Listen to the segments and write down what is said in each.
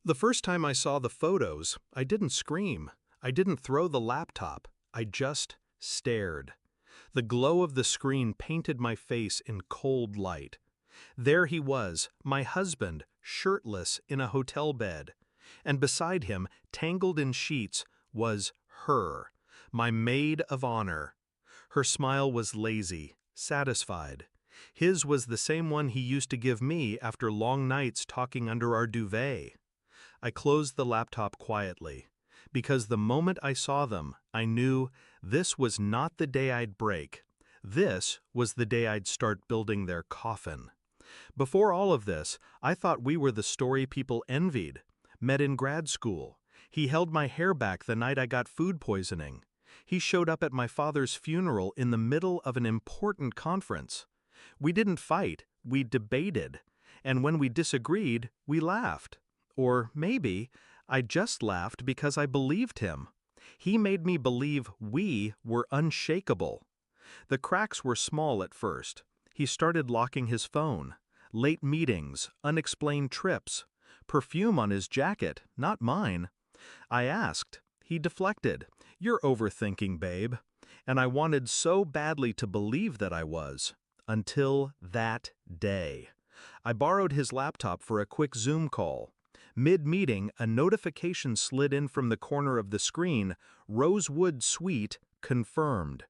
The first time I saw the photos, I didn't scream. I didn't throw the laptop. I just stared. The glow of the screen painted my face in cold light. There he was, my husband, shirtless in a hotel bed. And beside him, tangled in sheets, was her, my maid of honor. Her smile was lazy, satisfied. His was the same one he used to give me after long nights talking under our duvet. I closed the laptop quietly, because the moment I saw them, I knew this was not the day I'd break. This was the day I'd start building their coffin. Before all of this, I thought we were the story people envied. Met in grad school. He held my hair back the night I got food poisoning. He showed up at my father's funeral in the middle of an important conference. We didn't fight, we debated. And when we disagreed, we laughed. Or maybe I just laughed because I believed him. He made me believe we were unshakable. The cracks were small at first. He started locking his phone. Late meetings, unexplained trips. Perfume on his jacket, not mine. I asked. He deflected. "You're overthinking, babe." And I wanted so badly to believe that I was. Until that day. I borrowed his laptop for a quick Zoom call. Mid-meeting, a notification slid in from the corner of the screen, Rosewood Suite confirmed.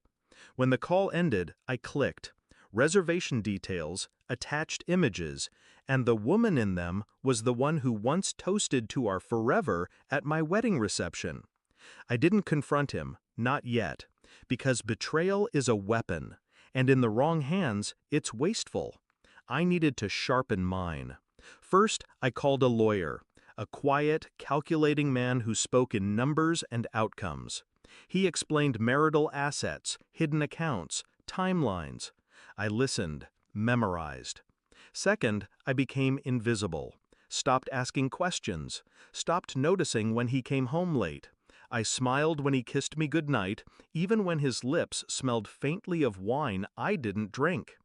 When the call ended, I clicked. Reservation details, attached images, and the woman in them was the one who once toasted to our forever at my wedding reception. I didn't confront him, not yet, because betrayal is a weapon, and in the wrong hands, it's wasteful. I needed to sharpen mine. First, I called a lawyer, a quiet, calculating man who spoke in numbers and outcomes. He explained marital assets, hidden accounts, timelines. I listened, memorized. Second, I became invisible, stopped asking questions, stopped noticing when he came home late. I smiled when he kissed me goodnight, even when his lips smelled faintly of wine I didn't drink.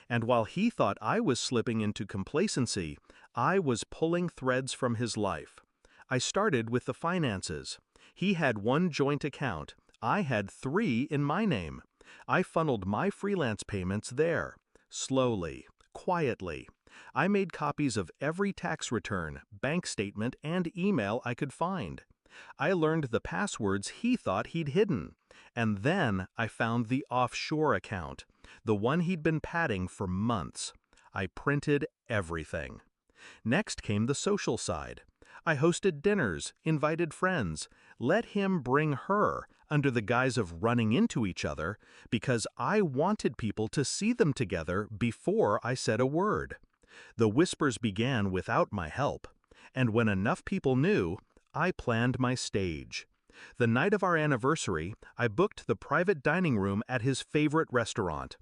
And while he thought I was slipping into complacency, I was pulling threads from his life. I started with the finances. He had one joint account. I had 3 in my name. I funneled my freelance payments there. Slowly, quietly. I made copies of every tax return, bank statement, and email I could find. I learned the passwords he thought he'd hidden. And then I found the offshore account, the one he'd been padding for months. I printed everything. Next came the social side. I hosted dinners, invited friends, let him bring her under the guise of running into each other because I wanted people to see them together before I said a word. The whispers began without my help, and when enough people knew, I planned my stage. The night of our anniversary, I booked the private dining room at his favorite restaurant.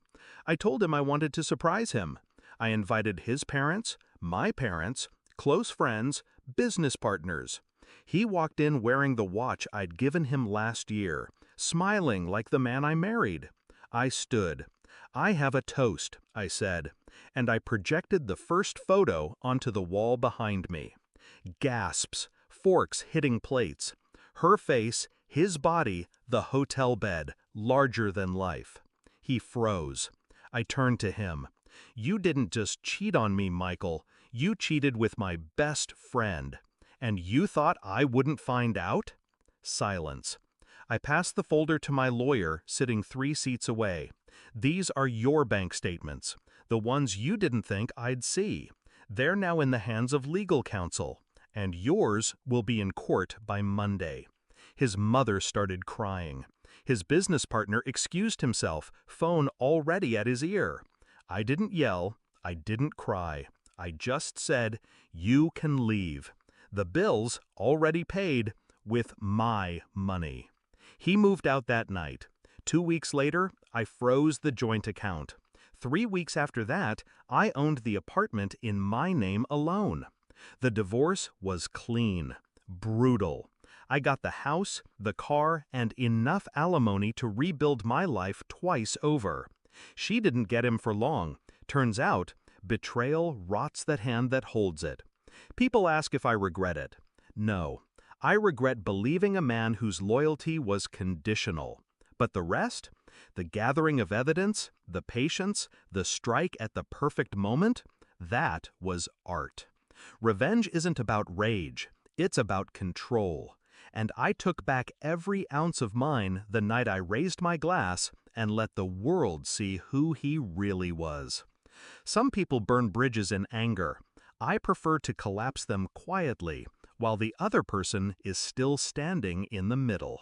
I told him I wanted to surprise him. I invited his parents, my parents, close friends, business partners. He walked in wearing the watch I'd given him last year, smiling like the man I married. I stood. "I have a toast," I said, and I projected the first photo onto the wall behind me. Gasps, forks hitting plates. Her face, his body, the hotel bed, larger than life. He froze. I turned to him. "You didn't just cheat on me, Michael. You cheated with my best friend. And you thought I wouldn't find out?" Silence. I passed the folder to my lawyer, sitting 3 seats away. "These are your bank statements, the ones you didn't think I'd see. They're now in the hands of legal counsel, and yours will be in court by Monday." His mother started crying. His business partner excused himself, phone already at his ear. I didn't yell. I didn't cry. I just said, "You can leave. The bills already paid with my money." He moved out that night. 2 weeks later, I froze the joint account. 3 weeks after that, I owned the apartment in my name alone. The divorce was clean, brutal. I got the house, the car, and enough alimony to rebuild my life twice over. She didn't get him for long. Turns out, betrayal rots the hand that holds it. People ask if I regret it. No, I regret believing a man whose loyalty was conditional. But the rest? The gathering of evidence, the patience, the strike at the perfect moment? That was art. Revenge isn't about rage, it's about control. And I took back every ounce of mine the night I raised my glass and let the world see who he really was. Some people burn bridges in anger. I prefer to collapse them quietly, while the other person is still standing in the middle.